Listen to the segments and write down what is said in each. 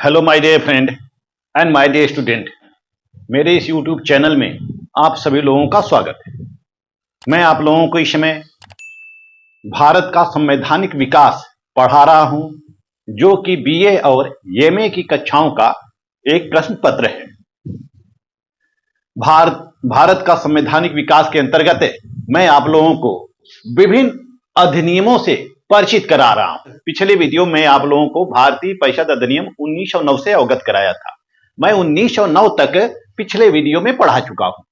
Hello my dear friend and my dear student. मेरे इस YouTube channel में आप सभी लोगों का स्वागत है। मैं आप लोगों को इस समय भारत का संवैधानिक विकास पढ़ा रहा हूं, जो कि बीए और एमए की कक्षाओं का एक प्रश्न पत्र है। भारत का संवैधानिक विकास के अंतर्गत मैं आप लोगों को विभिन्न अधिनियमों से परिचित करा रहा हूं। पिछले वीडियो में आप लोगों को भारतीय परिषद अधिनियम 1909 से अवगत कराया था। मैं 1909 तक पिछले वीडियो में पढ़ा चुका हूं।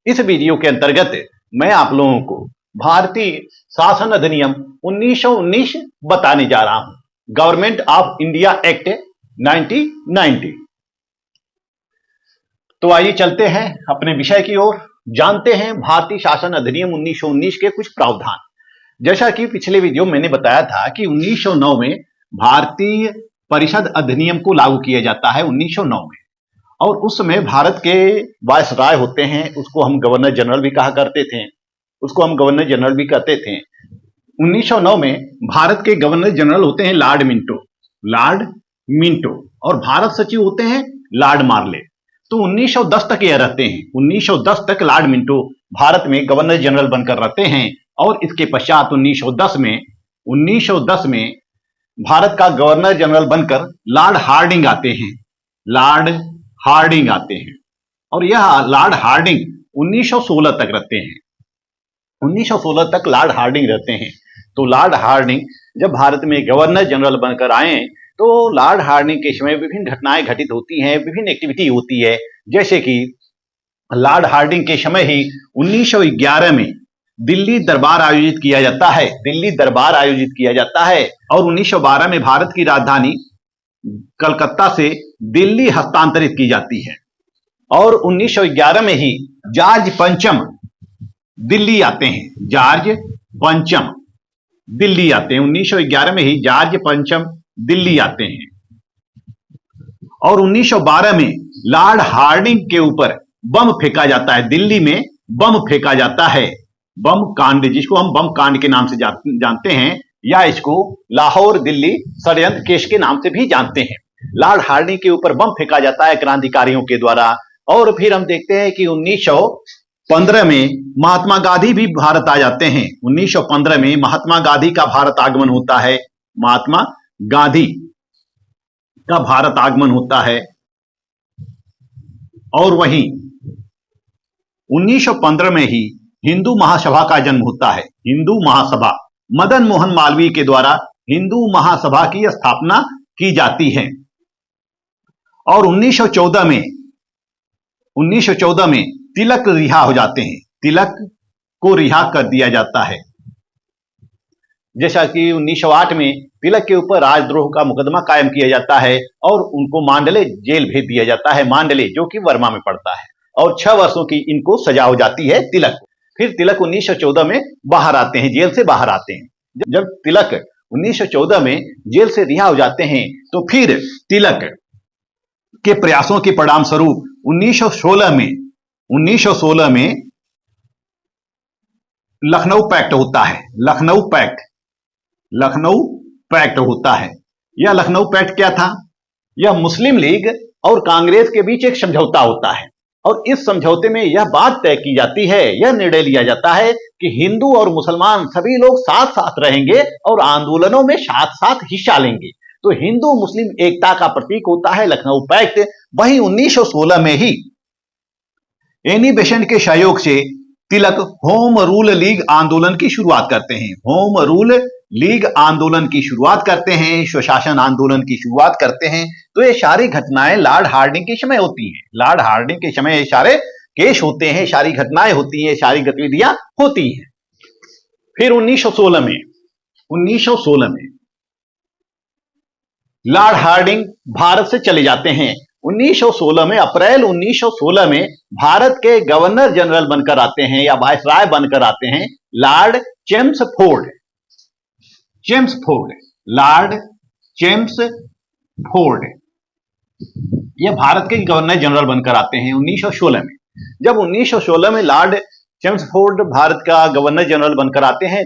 इस वीडियो के अंतर्गत मैं आप लोगों को भारतीय शासन अधिनियम 1919 बताने जा रहा हूं, गवर्नमेंट ऑफ इंडिया एक्ट 1990। तो आइए चलते हैं अपने विषय की ओर, जानते हैं भारतीय शासन अधिनियम 1919 के कुछ प्रावधान। जैसा कि पिछले वीडियो में मैंने बताया था कि 1909 में भारतीय परिषद अधिनियम को लागू किया जाता है 1909 में, और उस समय भारत के वायसराय होते हैं, उसको हम गवर्नर जनरल भी कहा करते थे, 1909 में भारत के गवर्नर जनरल होते हैं लॉर्ड मिंटो, और भारत सचिव होते हैं लॉर्ड मार्ले। तो 1910 तक यह रहते हैं। 1910 तक लॉर्ड मिंटो भारत में गवर्नर जनरल बनकर रहते हैं, और इसके पश्चात 1910 में भारत का गवर्नर जनरल बनकर लॉर्ड हार्डिंग आते हैं, और यह लॉर्ड हार्डिंग 1916 तक रहते हैं। 1916 तक लॉर्ड हार्डिंग रहते हैं। तो लॉर्ड हार्डिंग जब भारत में गवर्नर जनरल बनकर आए, तो लॉर्ड हार्डिंग के समय विभिन्न घटनाएं घटित होती हैं, विभिन्न एक्टिविटी होती है। जैसे कि लॉर्ड हार्डिंग के समय ही 1911 में दिल्ली दरबार आयोजित किया जाता है, और 1912 में भारत की राजधानी कलकत्ता से दिल्ली हस्तांतरित की जाती है, और 1911 में ही जॉर्ज पंचम दिल्ली आते हैं। 1911 में ही जॉर्ज पंचम दिल्ली आते हैं, और 1912 में लॉर्ड हार्डिंग के ऊपर बम फेंका जाता है। दिल्ली में बम फेंका जाता है, बम कांड, जिसको हम बम कांड के नाम से जानते हैं, या इसको लाहौर दिल्ली षड्यंत्र केस के नाम से भी जानते हैं। लॉर्ड हार्डिंग के ऊपर बम फेंका जाता है क्रांतिकारियों के द्वारा। और फिर हम देखते हैं कि 1915 में महात्मा गांधी भी भारत आ जाते हैं। 1915 में महात्मा गांधी का भारत आगमन होता है, और वहीं 1915 में ही हिंदू महासभा का जन्म होता है। हिंदू महासभा, मदन मोहन मालवीय के द्वारा हिंदू महासभा की स्थापना की जाती है। और 1914 में तिलक रिहा हो जाते हैं, तिलक को रिहा कर दिया जाता है। जैसा कि 1908 में तिलक के ऊपर राजद्रोह का मुकदमा कायम किया जाता है, और उनको मांडले जेल भेज दिया जाता है, मांडले जो कि वर्मा में पड़ता है, और 6 वर्षों की इनको सजा हो जाती है तिलक को। फिर तिलक 1914 में बाहर आते हैं, जेल से बाहर आते हैं। जब तिलक 1914 में जेल से रिहा हो जाते हैं, तो फिर तिलक के प्रयासों के परिणाम स्वरूप 1916 में लखनऊ पैक्ट होता है। लखनऊ पैक्ट होता है। यह लखनऊ पैक्ट क्या था? यह मुस्लिम लीग और कांग्रेस के बीच एक समझौता होता है, और इस समझौते में यह बात तय की जाती है, यह निर्णय लिया जाता है कि हिंदू और मुसलमान सभी लोग साथ साथ रहेंगे और आंदोलनों में साथ साथ हिस्सा लेंगे। तो हिंदू मुस्लिम एकता का प्रतीक होता है लखनऊ पैक्ट। वहीं 1916 में ही एनी बेसेंट के सहयोग से तिलक होम रूल लीग आंदोलन की शुरुआत करते हैं। स्वशासन आंदोलन की शुरुआत करते हैं। तो ये सारी घटनाएं लॉर्ड हार्डिंग के समय होती हैं। लॉर्ड हार्डिंग के समय ये सारे केस होते हैं, सारी घटनाएं होती हैं, सारी गतिविधियां होती हैं। फिर 1916 में लॉर्ड हार्डिंग भारत से चले जाते हैं। 1916 में, अप्रैल 1916 में भारत के गवर्नर जनरल बनकर आते हैं, या वायसराय बनकर आते हैं लॉर्ड चेम्सफोर्ड। यह भारत के गवर्नर जनरल बनकर आते हैं 1916 में। जब 1916 में लॉर्ड चेम्सफोर्ड भारत का गवर्नर जनरल बनकर आते हैं,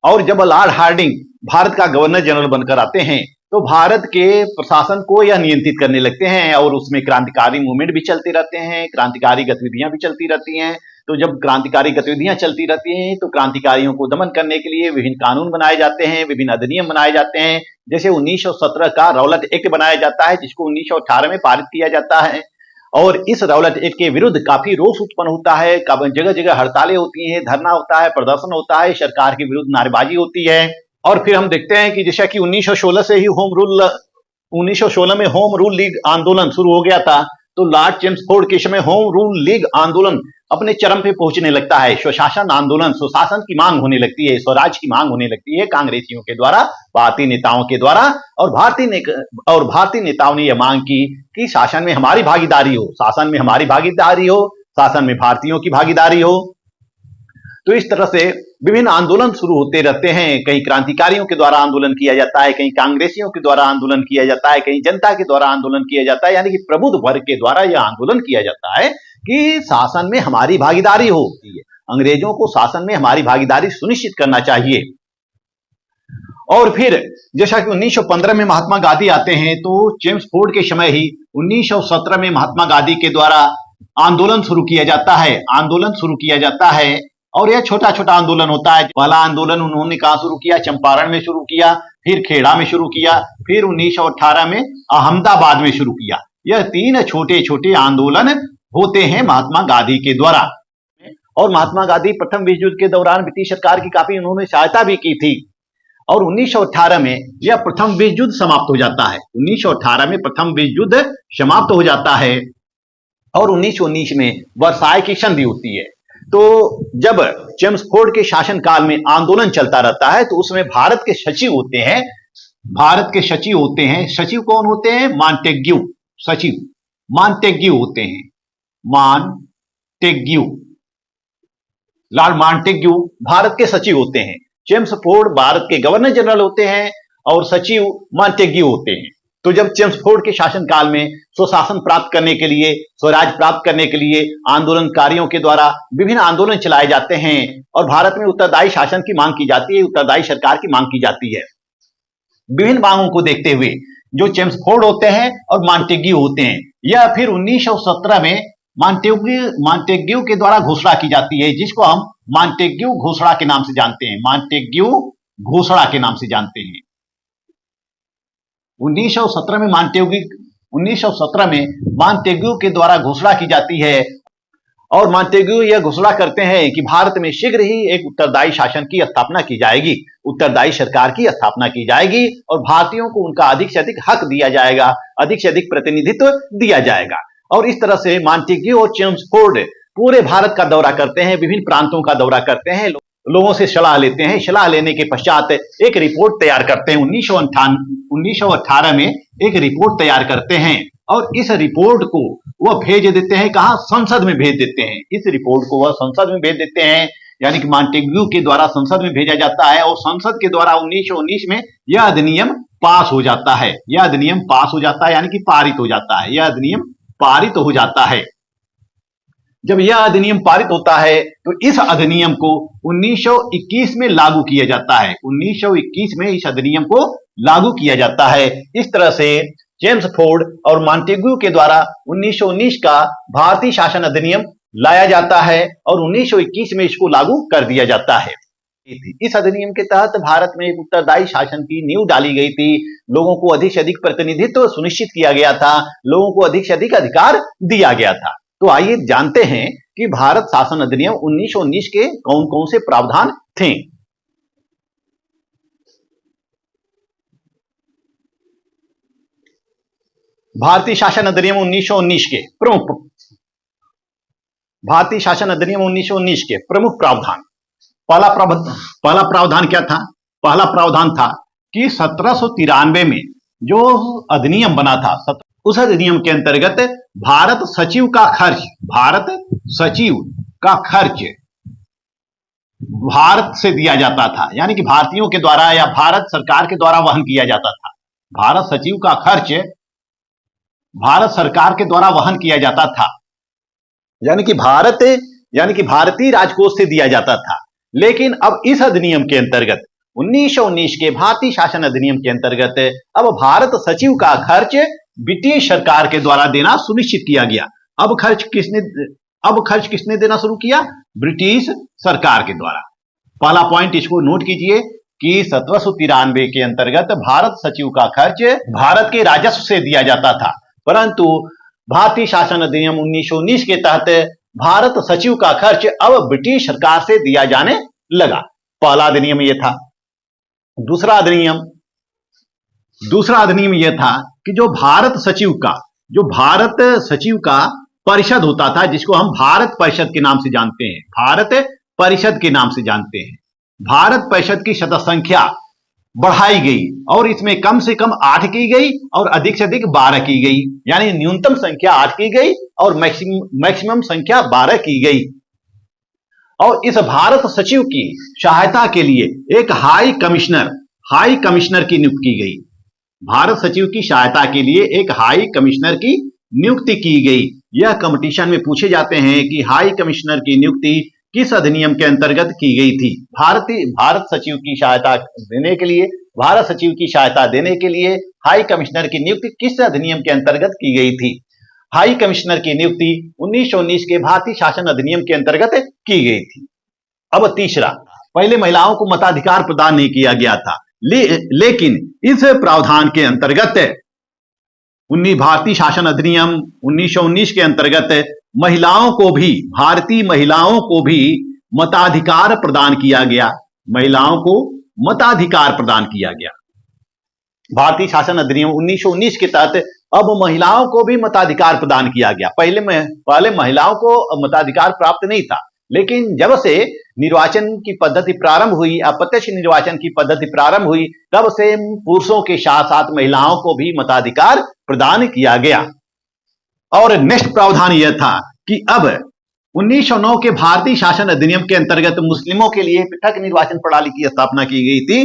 और जब लॉर्ड हार्डिंग भारत का गवर्नर जनरल बनकर आते हैं, तो भारत के प्रशासन को यह नियंत्रित करने लगते हैं और उसमें क्रांतिकारी मूवमेंट भी चलते रहते हैं, क्रांतिकारी गतिविधियां भी चलती रहती हैं। तो जब क्रांतिकारी गतिविधियां चलती रहती हैं तो क्रांतिकारियों को दमन करने के लिए विभिन्न कानून बनाए जाते हैं, विभिन्न अधिनियम बनाए जाते हैं। जैसे 1917 का रौलट एक्ट बनाया जाता है, जिसको 1918 में पारित किया जाता है। और इस रौलट एक्ट के विरुद्ध काफी रोष उत्पन्न होता है, जगह जगह हड़तालें होती हैं, धरना होता है, प्रदर्शन होता है, सरकार के विरुद्ध नारेबाजी होती है। और फिर हम देखते हैं कि जैसा कि 1916 से ही 1916 में होम रूल लीग आंदोलन शुरू हो गया था, तो लॉर्ड चेम्सफोर्ड के समय होम रूल लीग आंदोलन अपने चरम पे पहुंचने लगता है। स्वशासन आंदोलन, स्वशासन की मांग होने लगती है, स्वराज की मांग होने लगती है कांग्रेसियों के द्वारा, भारतीय नेताओं के द्वारा। और भारतीय नेताओं ने यह मांग की कि शासन में हमारी भागीदारी हो, शासन में हमारी भागीदारी हो, शासन में भारतीयों की भागीदारी हो। तो इस तरह से विभिन्न आंदोलन शुरू होते रहते हैं। कहीं क्रांतिकारियों के द्वारा आंदोलन किया जाता है, कहीं कांग्रेसियों के द्वारा आंदोलन किया जाता है, कहीं जनता के द्वारा आंदोलन किया जाता है, यानी कि प्रबुद्ध वर्ग के द्वारा यह आंदोलन किया जाता है कि शासन में हमारी भागीदारी हो, अंग्रेजों को शासन में हमारी भागीदारी सुनिश्चित करना चाहिए। और फिर जैसा कि 1915 में महात्मा गांधी आते हैं, तो चेम्सफोर्ड के समय ही 1917 में महात्मा गांधी के द्वारा आंदोलन शुरू किया जाता है। और यह छोटा छोटा आंदोलन होता है। पहला आंदोलन उन्होंने कहां शुरू किया? चंपारण में शुरू किया, फिर खेड़ा में शुरू किया, फिर 1918 में अहमदाबाद में शुरू किया। यह 3 छोटे छोटे आंदोलन होते हैं महात्मा गांधी के द्वारा। और महात्मा गांधी प्रथम विश्व युद्ध के दौरान ब्रिटिश सरकार की काफी उन्होंने सहायता भी की थी। और 1918 में यह प्रथम विश्व युद्ध समाप्त हो जाता है। 1918 में प्रथम विश्व युद्ध समाप्त हो जाता है और 1919 में वर्साय की संधि होती है। तो जब चेम्सफोर्ड के शासनकाल में आंदोलन चलता रहता है, तो उसमें भारत के सचिव होते हैं। सचिव कौन होते हैं? मॉन्टेग्यू सचिव, मॉन्टेग्यू होते हैं, मॉन्टेग्यू, लॉर्ड मॉन्टेग्यू भारत के सचिव होते हैं। चेम्सफोर्ड भारत के गवर्नर जनरल होते हैं और सचिव मॉन्टेग्यू होते हैं। तो जब चेम्सफोर्ड के शासनकाल में स्वशासन प्राप्त करने के लिए, स्वराज प्राप्त करने के लिए आंदोलनकारियों के द्वारा विभिन्न आंदोलन चलाए जाते हैं और भारत में उत्तरदायी शासन की मांग की जाती है, उत्तरदायी सरकार की मांग की जाती है। विभिन्न मांगों को देखते हुए जो चेम्सफोर्ड होते हैं और मॉन्टेग्यू होते हैं, यह फिर 1917 में मॉन्टेग्यू के द्वारा घोषणा की जाती है, जिसको हम मॉन्टेग्यू घोषणा के नाम से जानते हैं। मॉन्टेग्यू घोषणा के नाम से जानते हैं। 1917 में मॉन्टेग्यू के द्वारा घोषणा की जाती है और मॉन्टेग्यू यह घोषणा करते हैं कि भारत में शीघ्र ही एक उत्तरदायी शासन की स्थापना की जाएगी, उत्तरदायी सरकार की स्थापना की जाएगी और भारतीयों को उनका अधिक से अधिक हक दिया जाएगा, अधिक से अधिक प्रतिनिधित्व दिया जाएगा। और इस तरह से मॉन्टेग्यू और चेम्सफोर्ड पूरे भारत का दौरा करते हैं, विभिन्न प्रांतों का दौरा करते हैं, लोगों से सलाह लेते हैं। सलाह लेने के पश्चात एक रिपोर्ट तैयार करते हैं। 1918 में एक रिपोर्ट तैयार करते हैं और इस रिपोर्ट को वह भेज देते हैं। कहां? संसद में भेज देते हैं। इस रिपोर्ट को वह संसद में भेज देते हैं, यानी कि मॉन्टेग्यू के द्वारा संसद में भेजा जाता है और संसद के द्वारा 1919 में यह अधिनियम पास हो जाता है। यह अधिनियम पास हो जाता है, यानी कि पारित हो जाता है। यह अधिनियम पारित हो जाता है। जब यह अधिनियम पारित होता है तो इस अधिनियम को 1921 में लागू किया जाता है। 1921 में इस अधिनियम को लागू किया जाता है। इस तरह से चेम्सफोर्ड और मॉन्टेग्यू के द्वारा 1919 का भारतीय शासन अधिनियम लाया जाता है और 1921 में इसको लागू कर दिया जाता है। इस अधिनियम के तहत भारत में एक उत्तरदायी शासन की नींव डाली गई थी। लोगों को अधिक से अधिक प्रतिनिधित्व सुनिश्चित किया गया था, लोगों को अधिक से अधिक अधिकार दिया गया था। तो आइए जानते हैं कि भारत शासन अधिनियम 1919 के कौन कौन से प्रावधान थे। भारतीय शासन अधिनियम 1919 के प्रमुख भारतीय शासन अधिनियम 1919 के प्रमुख प्रावधान। पहला प्रावधान क्या था? पहला प्रावधान था कि 1793 में जो अधिनियम बना था, उस अधिनियम के अंतर्गत भारत सचिव का खर्च भारत से दिया जाता था, यानी कि भारतीयों के द्वारा या भारत सरकार के द्वारा वहन किया जाता था। भारत सचिव का खर्च भारत सरकार के द्वारा वहन किया जाता था, यानी कि भारतीय राजकोष से दिया जाता था। लेकिन अब इस अधिनियम के अंतर्गत 1919 के भारतीय शासन अधिनियम के अंतर्गत अब भारत सचिव का खर्च ब्रिटिश सरकार के द्वारा देना सुनिश्चित किया गया। अब खर्च किसने देना शुरू किया? ब्रिटिश सरकार के द्वारा। पहला पॉइंट इसको नोट कीजिए कि 1793 के अंतर्गत भारत सचिव का खर्च भारत के राजस्व से दिया जाता था, परंतु भारतीय शासन अधिनियम 1919 के तहत भारत सचिव का खर्च अब ब्रिटिश सरकार से दिया जाने लगा। पहला अधिनियम यह था। दूसरा अधिनियम यह था कि जो भारत सचिव का परिषद होता था, जिसको हम भारत परिषद के नाम से जानते हैं, भारत परिषद की सदस्य संख्या बढ़ाई गई और इसमें कम से कम 8 की गई और अधिक से अधिक 12 की गई, यानी न्यूनतम संख्या 8 की गई और मैक्सिमम संख्या 12 की गई। और इस भारत सचिव की सहायता के लिए एक हाई कमिश्नर की नियुक्ति की गई। भारत सचिव की सहायता के लिए एक हाई कमिश्नर की नियुक्ति की गई। यह कंपटीशन में पूछे जाते हैं कि हाई कमिश्नर की नियुक्ति किस अधिनियम के अंतर्गत की गई थी। भारत सचिव की सहायता देने के लिए हाई कमिश्नर की नियुक्ति किस अधिनियम के अंतर्गत की गई थी? हाई कमिश्नर की नियुक्ति 1919 के भारतीय शासन अधिनियम के अंतर्गत की गई थी। अब तीसरा, पहले महिलाओं को मताधिकार प्रदान नहीं किया गया था, लेकिन इस प्रावधान के अंतर्गत भारतीय शासन अधिनियम 1919 के अंतर्गत भारतीय महिलाओं को भी मताधिकार प्रदान किया गया। भारतीय शासन अधिनियम 1919 के तहत अब महिलाओं को भी मताधिकार प्रदान किया गया। पहले महिलाओं को मताधिकार प्राप्त नहीं था, लेकिन जब से निर्वाचन की पद्धति प्रारंभ हुई, अप्रत्यक्ष निर्वाचन की पद्धति प्रारंभ हुई, तब से पुरुषों के साथ साथ महिलाओं को भी मताधिकार प्रदान किया गया। और नेक्स्ट प्रावधान यह था कि अब 1909 के भारतीय शासन अधिनियम के अंतर्गत मुस्लिमों के लिए पृथक निर्वाचन प्रणाली की स्थापना की गई थी,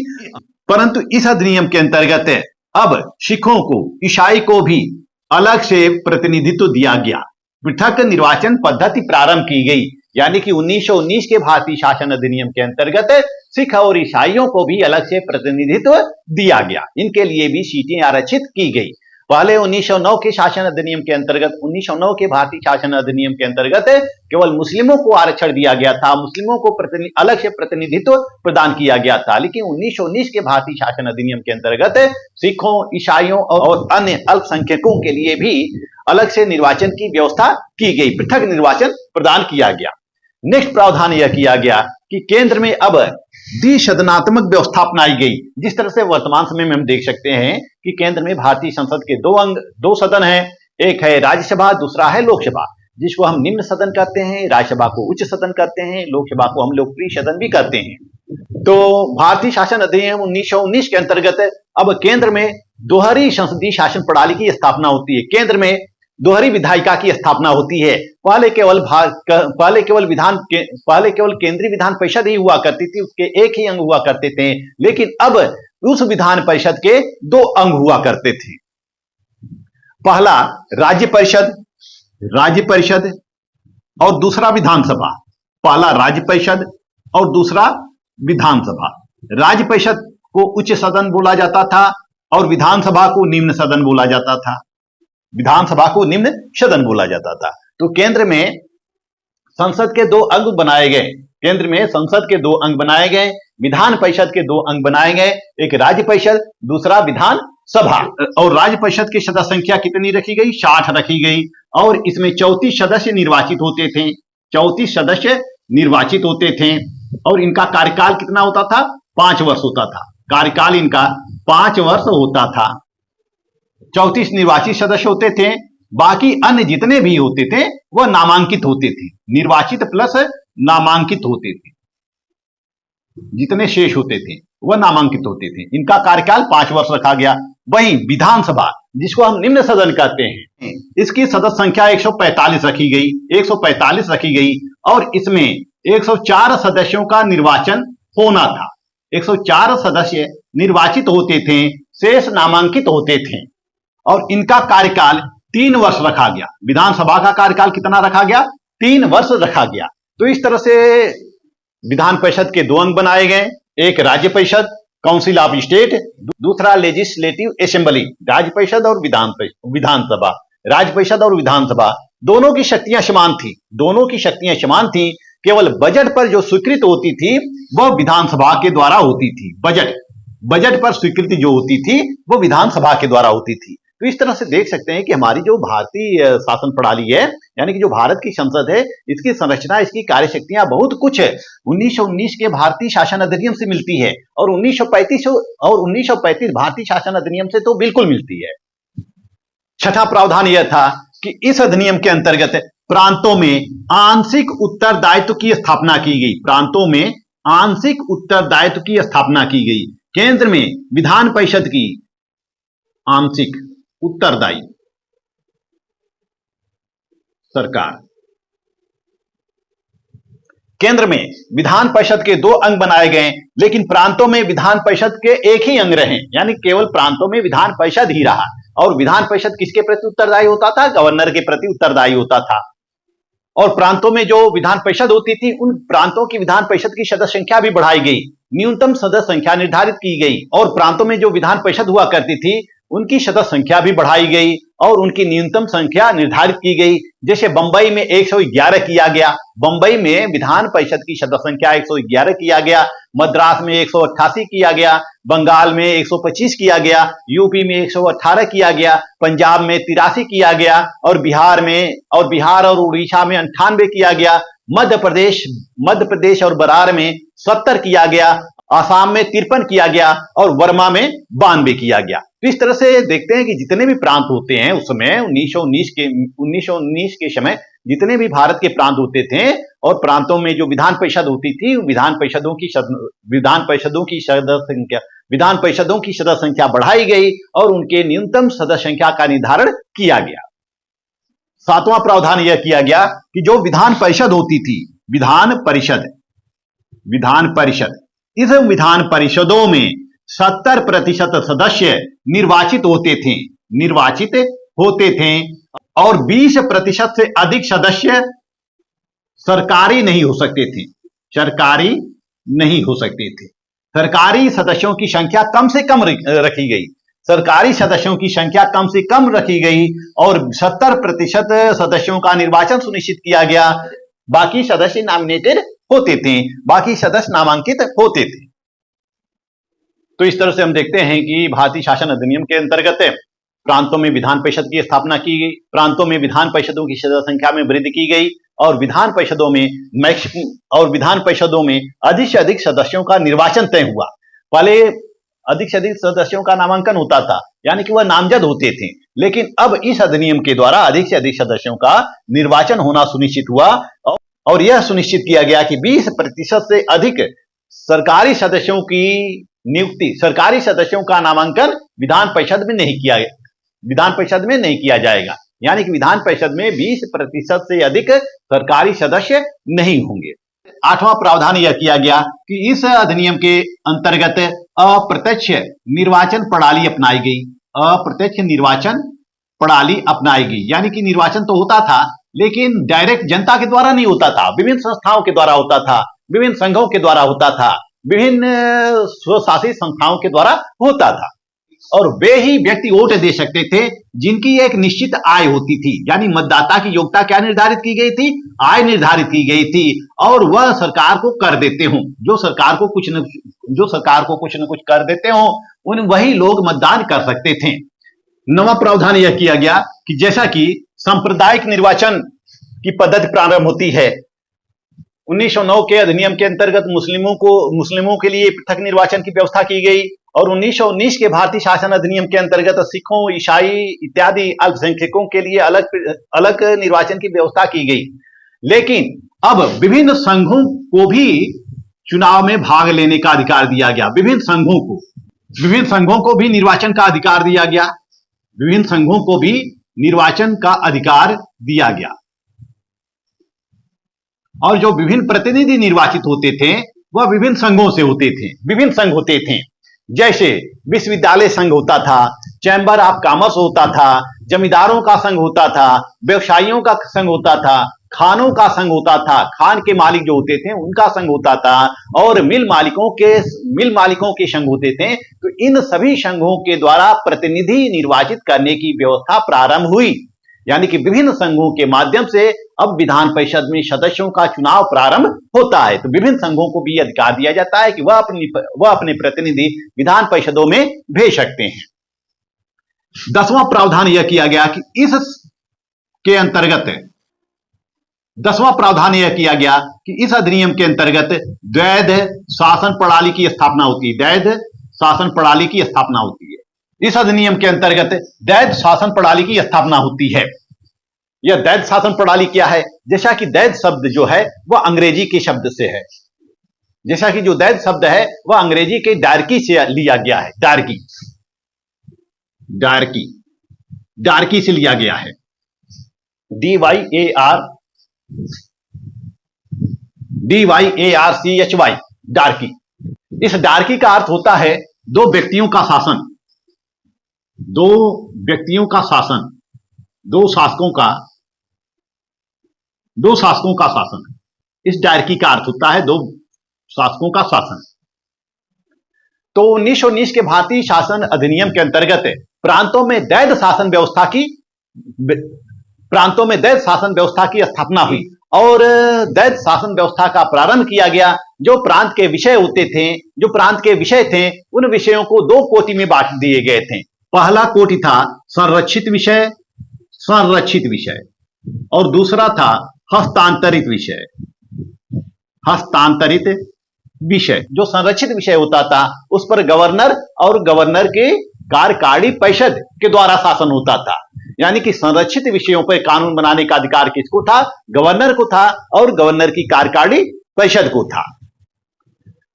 परंतु इस अधिनियम के अंतर्गत अब सिखों को, ईसाई को भी अलग से प्रतिनिधित्व दिया गया। पृथक निर्वाचन पद्धति प्रारंभ की गई, यानी कि 1919 के भारतीय शासन अधिनियम के अंतर्गत सिख और ईसाइयों को भी अलग से प्रतिनिधित्व दिया गया। इनके लिए भी सीटें आरक्षित की गई। पहले 1909 के शासन अधिनियम के अंतर्गत, 1909 के भारतीय शासन अधिनियम के अंतर्गत केवल मुस्लिमों को आरक्षण दिया गया था, मुस्लिमों को अलग से प्रतिनिधित्व प्रदान किया गया था। लेकिन 1919 के भारतीय शासन अधिनियम के अंतर्गत सिखों, ईसाइयों और अन्य अल्पसंख्यकों के लिए भी अलग से निर्वाचन की व्यवस्था की गई, पृथक निर्वाचन प्रदान किया गया। नेक्स्ट प्रावधान यह किया गया कि केंद्र में अब द्विसदनात्मक व्यवस्था अपनाई गई। जिस तरह से वर्तमान समय में हम देख सकते हैं कि केंद्र में भारतीय संसद के दो सदन हैं, एक है राज्यसभा, दूसरा है लोकसभा, जिसको हम निम्न सदन कहते हैं, राज्यसभा को उच्च सदन कहते हैं, लोकसभा को हम लोकप्रिय सदन भी कहते हैं। तो भारतीय शासन अधिनियम 1919 के अंतर्गत अब केंद्र में दोहरी संसदीय शासन प्रणाली की स्थापना होती है। केंद्र में दोहरी विधायिका की स्थापना होती है। पहले केवल केंद्रीय विधान परिषद ही हुआ करती थी, उसके एक ही अंग हुआ करते थे, लेकिन अब उस विधान परिषद के 2 अंग हुआ करते थे। पहला राज्य परिषद और दूसरा विधानसभा। पहला राज्य परिषद और दूसरा विधानसभा। राज्य परिषद को उच्च सदन बोला जाता था और विधानसभा को निम्न सदन बोला जाता था। तो केंद्र में संसद के 2 अंग बनाए गए। विधान परिषद के 2 अंग बनाए गए, एक राज्य परिषद, दूसरा विधानसभा। और राज्य परिषद की सदस्य संख्या कितनी रखी गई? 60 रखी गई और इसमें 34 सदस्य निर्वाचित होते थे और इनका कार्यकाल कितना होता था? 5 वर्ष होता था। कार्यकाल इनका 5 वर्ष होता था। 34 निर्वाचित सदस्य होते थे, बाकी अन्य जितने भी होते थे वह नामांकित होते थे। निर्वाचित प्लस नामांकित होते थे, जितने शेष होते थे वह नामांकित होते थे। इनका कार्यकाल 5 वर्ष रखा गया। वहीं विधानसभा, जिसको हम निम्न सदन कहते हैं, इसकी सदस्य संख्या 145 रखी गई और इसमें 104 सदस्यों का निर्वाचन होना था। 104 सदस्य निर्वाचित होते थे, शेष नामांकित होते थे और इनका कार्यकाल 3 वर्ष रखा गया। विधानसभा का कार्यकाल कितना रखा गया? 3 वर्ष रखा गया। तो इस तरह से विधान परिषद के 2 अंग बनाए गए, एक राज्य परिषद, काउंसिल ऑफ स्टेट, दूसरा लेजिस्लेटिव असेंबली, राज्य परिषद और विधानसभा। राज्य परिषद और विधानसभा दोनों की शक्तियां समान थी, दोनों की शक्तियां समान थी। केवल बजट पर जो स्वीकृत होती थी वह विधानसभा के द्वारा होती थी। बजट पर स्वीकृति जो होती थी वो विधानसभा के द्वारा होती थी। तो इस तरह से देख सकते हैं कि हमारी जो भारतीय शासन प्रणाली है, यानी कि जो भारत की संसद है, इसकी संरचना, इसकी कार्यशक्तियां बहुत कुछ 1919 के भारतीय शासन अधिनियम से मिलती है और 1935 भारतीय शासन अधिनियम से तो बिल्कुल मिलती है। छठा प्रावधान यह था कि इस अधिनियम के अंतर्गत प्रांतों में आंशिक उत्तरदायित्व की स्थापना की गई। प्रांतों में आंशिक उत्तरदायित्व की स्थापना की गई। केंद्र में विधान परिषद की आंशिक उत्तरदायी सरकार। केंद्र में विधान परिषद के 2 अंग बनाए गए, लेकिन प्रांतों में विधान परिषद के एक ही अंग रहे, यानी केवल प्रांतों में विधान परिषद ही रहा। और विधान परिषद किसके प्रति उत्तरदायी होता था? गवर्नर के प्रति उत्तरदायी होता था। और प्रांतों में जो विधान परिषद होती थी, उन प्रांतों की विधान परिषद की सदस्य संख्या भी बढ़ाई गई, न्यूनतम सदस्य संख्या निर्धारित की गई। और प्रांतों में जो विधान परिषद हुआ करती थी उनकी सदस्य संख्या भी बढ़ाई गई और उनकी न्यूनतम संख्या निर्धारित की गई। जैसे बंबई में 111 किया गया, बंबई में विधान परिषद की सदस्य संख्या 111 किया गया, मद्रास में 188 किया गया, बंगाल में 125 किया गया, यूपी में 118 किया गया, पंजाब में 83 किया गया और बिहार और उड़ीसा में 98 किया गया, मध्य प्रदेश और बरार में 70 किया गया, आसाम में 53 किया गया और वर्मा में 92 किया गया। तो इस तरह से देखते हैं कि जितने भी प्रांत होते हैं उस समय 1919 के समय जितने भी भारत के प्रांत होते थे और प्रांतों में जो विधान परिषद होती थी, विधान परिषदों की सदस्य संख्या बढ़ाई गई और उनके न्यूनतम सदस्य संख्या का निर्धारण किया गया। 7वां प्रावधान यह किया गया कि जो विधान परिषद होती थी, विधान परिषद, इस विधान परिषदों में 70% सदस्य निर्वाचित होते थे और 20% से अधिक सदस्य सरकारी नहीं हो सकते थे। सरकारी सदस्यों की संख्या कम से कम रखी गई। सरकारी सदस्यों की संख्या कम से कम रखी गई और 70% सदस्यों का निर्वाचन सुनिश्चित किया गया। बाकी सदस्य नॉमिनेटेड होते थे, बाकी सदस्य नामांकित होते थे। तो इस तरह से हम देखते हैं कि भारतीय शासन अधिनियम के अंतर्गत प्रांतों में विधान परिषद की स्थापना की गई, प्रांतों में विधान परिषदों की सदस्य संख्या में वृद्धि की गई और विधान परिषदों में अधिक से अधिक सदस्यों का निर्वाचन तय हुआ। पहले अधिक से अधिक सदस्यों का नामांकन होता था, यानी कि वह नामजद होते थे, लेकिन अब इस अधिनियम के द्वारा अधिक से अधिक सदस्यों का निर्वाचन होना सुनिश्चित हुआ और यह सुनिश्चित किया गया कि 20% से अधिक सरकारी सदस्यों का नामांकन विधान परिषद में नहीं किया जाएगा, यानी कि विधान परिषद में 20% से अधिक सरकारी सदस्य नहीं होंगे। 8वां प्रावधान यह किया गया कि इस अधिनियम के अंतर्गत अप्रत्यक्ष निर्वाचन प्रणाली अपनाई गई, यानी कि निर्वाचन तो होता था लेकिन डायरेक्ट जनता के द्वारा नहीं होता था, विभिन्न संस्थाओं के द्वारा होता था, विभिन्न संघों के द्वारा होता था, विभिन्न स्वशासित संस्थाओं के द्वारा होता था और वे ही व्यक्ति वोट दे सकते थे जिनकी एक निश्चित आय होती थी, यानी मतदाता की योग्यता क्या निर्धारित की गई थी? आय निर्धारित की गई थी और वह सरकार को कर देते हों, जो सरकार को कुछ न कुछ कर देते हों, वही लोग मतदान कर सकते थे। 9वां प्रावधान यह किया गया कि जैसा कि सांप्रदायिक निर्वाचन की पद्धति प्रारंभ होती है, 1909 के अधिनियम के अंतर्गत मुस्लिमों के लिए पृथक निर्वाचन की व्यवस्था की गई और 1919 के भारतीय शासन अधिनियम के अंतर्गत सिखों, ईसाई इत्यादि अल्पसंख्यकों के लिए अलग निर्वाचन की व्यवस्था की गई। लेकिन अब विभिन्न संघों को भी चुनाव में भाग लेने का अधिकार दिया गया। विभिन्न संघों को भी निर्वाचन का अधिकार दिया गया और जो विभिन्न प्रतिनिधि निर्वाचित होते थे वह विभिन्न संघों से विभिन्न संघ होते थे। जैसे विश्वविद्यालय संघ होता था, चैंबर ऑफ कॉमर्स होता था, जमींदारों का संघ होता था, व्यवसायियों का संघ होता था, खानों का संघ होता था, खान के मालिक जो होते थे उनका संघ होता था, और मिल मालिकों के संघ होते थे। तो इन सभी संघों के द्वारा प्रतिनिधि निर्वाचित करने की व्यवस्था प्रारंभ हुई, यानी कि विभिन्न संघों के माध्यम से अब विधान परिषद में सदस्यों का चुनाव प्रारंभ होता है। तो विभिन्न संघों को भी अधिकार दिया जाता है कि वह अपने प्रतिनिधि विधान परिषदों में भेज सकते हैं। 10वां प्रावधान यह किया गया कि इस अधिनियम के अंतर्गत द्वैध शासन प्रणाली की स्थापना होती है। द्वैध शासन प्रणाली की स्थापना होती है। इस अधिनियम के अंतर्गत द्वैध शासन प्रणाली की स्थापना होती है। यह द्वैध शासन प्रणाली क्या है? जैसा कि द्वैध शब्द जो है वह अंग्रेजी के शब्द से है। जैसा कि जो द्वैध शब्द है वह अंग्रेजी के डार्की से लिया गया है। डार्की से लिया गया है। DYARCHY, डार्की। इस डार्की का अर्थ होता है दो व्यक्तियों का शासन, दो शासकों का शासन। इस डायरकी का अर्थ होता है दो शासकों का शासन। तो 1919 के भारतीय शासन अधिनियम के अंतर्गत प्रांतों में द्वैध शासन व्यवस्था की स्थापना हुई और द्वैध शासन व्यवस्था का प्रारंभ किया गया। जो प्रांत के विषय थे उन विषयों को दो कोटि में बांट दिए गए थे। पहला कोटि था संरक्षित विषय और दूसरा था हस्तांतरित विषय। जो संरक्षित विषय होता था उस पर गवर्नर और गवर्नर के कार्यकारी परिषद के द्वारा शासन होता था। यानी कि संरक्षित विषयों पर कानून बनाने का अधिकार किसको था? गवर्नर को था और गवर्नर की कार्यकारी परिषद को था।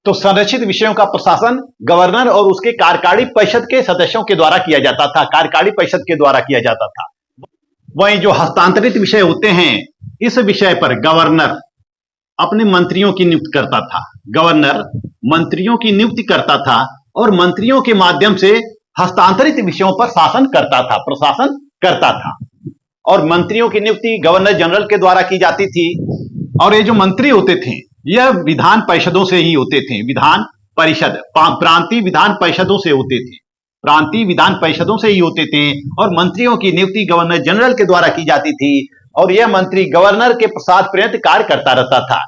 तो संरक्षित विषयों का प्रशासन गवर्नर और उसके कार्यकारी परिषद के सदस्यों के द्वारा किया जाता था, कार्यकारी परिषद के द्वारा किया जाता था। वहीं जो हस्तांतरित विषय होते हैं, इस विषय पर गवर्नर अपने मंत्रियों की नियुक्ति करता था। गवर्नर मंत्रियों की नियुक्ति करता था और मंत्रियों के माध्यम से हस्तांतरित विषयों पर प्रशासन करता था। और मंत्रियों की नियुक्ति गवर्नर जनरल के द्वारा की जाती थी। और ये जो मंत्री होते थे यह विधान परिषदों से ही होते थे। प्रांतीय विधान परिषदों से ही होते थे और मंत्रियों की नियुक्ति गवर्नर जनरल के द्वारा की जाती थी और यह मंत्री गवर्नर के प्रसाद पर्यंत कार्य करता रहता था।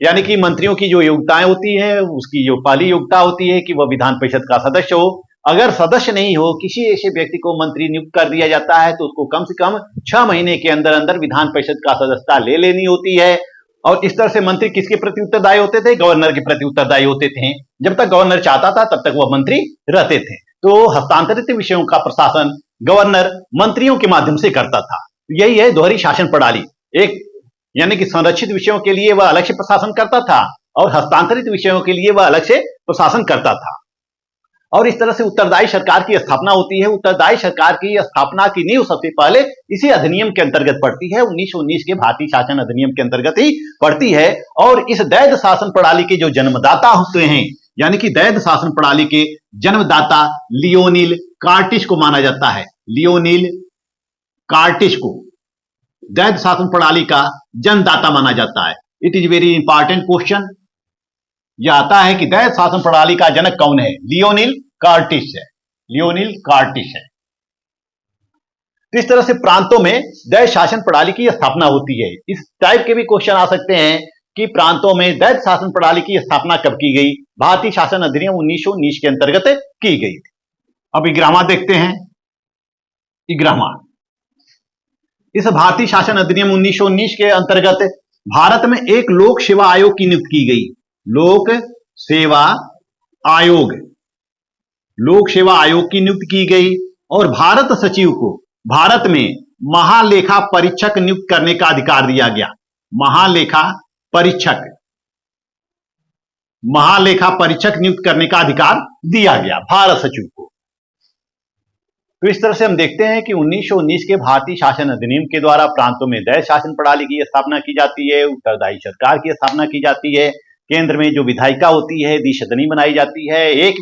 यानी कि मंत्रियों की जो योग्यताएं होती है, उसकी जो पहली योग्यता होती है कि वह विधान परिषद का सदस्य हो। अगर सदस्य नहीं हो, किसी ऐसे व्यक्ति को मंत्री नियुक्त कर दिया जाता है तो उसको कम से कम 6 महीने के अंदर अंदर विधान परिषद का सदस्यता ले लेनी होती है। और इस तरह से मंत्री किसके प्रति उत्तरदायी होते थे? गवर्नर के प्रति उत्तरदायी होते थे। जब तक गवर्नर चाहता था तब तक वह मंत्री रहते थे। तो हस्तांतरित विषयों का प्रशासन गवर्नर मंत्रियों के माध्यम से करता था। यही है दोहरी शासन प्रणाली। एक यानी कि संरक्षित विषयों के लिए वह अलग से प्रशासन करता था और हस्तांतरित विषयों के लिए वह अलग से प्रशासन करता था। और इस तरह से उत्तरदायी सरकार की स्थापना होती है। उत्तरदायी सरकार की स्थापना की नींव सबसे पहले इसी अधिनियम के अंतर्गत पड़ती है। 1919 के भारतीय शासन अधिनियम के अंतर्गत ही पड़ती है। और इस द्वैध शासन प्रणाली के जो जन्मदाता होते हैं, यानी कि द्वैध शासन प्रणाली के जन्मदाता लियोनिल कार्टिश को माना जाता है। लियोनिल कार्टिश को द्वैध शासन प्रणाली का जन्मदाता माना जाता है। It is very important question. यह आता है कि द्वैध शासन प्रणाली का जनक कौन है? लियोनिल कार्टिश है। तो इस तरह से प्रांतों में द्वैध शासन प्रणाली की स्थापना होती है। इस टाइप के भी क्वेश्चन आ सकते हैं कि प्रांतों में द्वैध शासन प्रणाली की स्थापना कब की गई? भारतीय शासन अधिनियम 1919 के अंतर्गत की गई थी। अब इग्रामा देखते हैं। इग्रामा, इस भारतीय शासन अधिनियम 1919 के अंतर्गत भारत में एक लोक सेवा आयोग की नियुक्ति की गई। लोक सेवा आयोग की नियुक्ति की गई और भारत सचिव को भारत में महालेखा परीक्षक नियुक्त करने का अधिकार दिया गया। महालेखा परीक्षक नियुक्त करने का अधिकार दिया गया भारत सचिव को। तो इस तरह से हम देखते हैं कि 1919 के भारतीय शासन अधिनियम के द्वारा प्रांतों में द्वैध शासन प्रणाली की स्थापना की जाती है। उत्तरदायी सरकार की स्थापना की जाती है। केंद्र में जो विधायिका होती है द्विसदनी बनाई जाती है। एक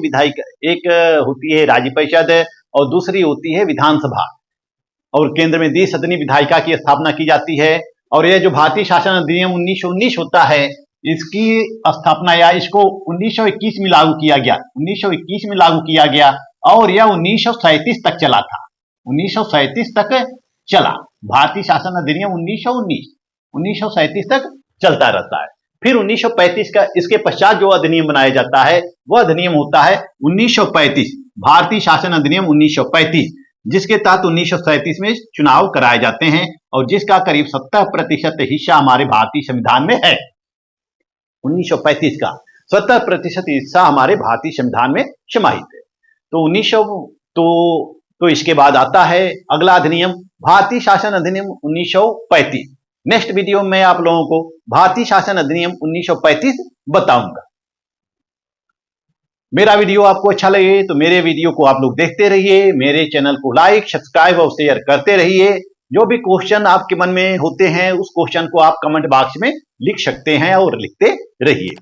होती है राज्य परिषद और दूसरी होती है विधानसभा। और केंद्र में द्विसदनी विधायिका की स्थापना की जाती है। और यह जो भारतीय शासन अधिनियम 1919 होता है, इसकी स्थापना या इसको 1921 में लागू किया गया, 1921 में लागू किया गया और यह 1937 तक चला था, 1937 तक चला। भारतीय शासन अधिनियम 1937 तक चलता रहता है। फिर 1935 का इसके पश्चात जो अधिनियम बनाया जाता है वह अधिनियम होता है 1935, भारतीय शासन अधिनियम 1935, जिसके तहत 1937 में चुनाव कराए जाते हैं और जिसका करीब 70% हिस्सा हमारे भारतीय संविधान में है। 1935 का 70% हिस्सा हमारे भारतीय संविधान में समाहित है। तो 1900 तो इसके बाद आता है अगला अधिनियम भारतीय शासन अधिनियम 1935। नेक्स्ट वीडियो में आप लोगों को भारतीय शासन अधिनियम 1935 बताऊंगा। मेरा वीडियो आपको अच्छा लगे तो मेरे वीडियो को आप लोग देखते रहिए, मेरे चैनल को लाइक, सब्सक्राइब और शेयर करते रहिए। जो भी क्वेश्चन आपके मन में होते हैं उस क्वेश्चन को आप कमेंट बॉक्स में लिख सकते हैं और लिखते रहिए।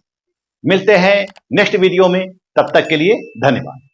मिलते हैं नेक्स्ट वीडियो में, तब तक के लिए धन्यवाद।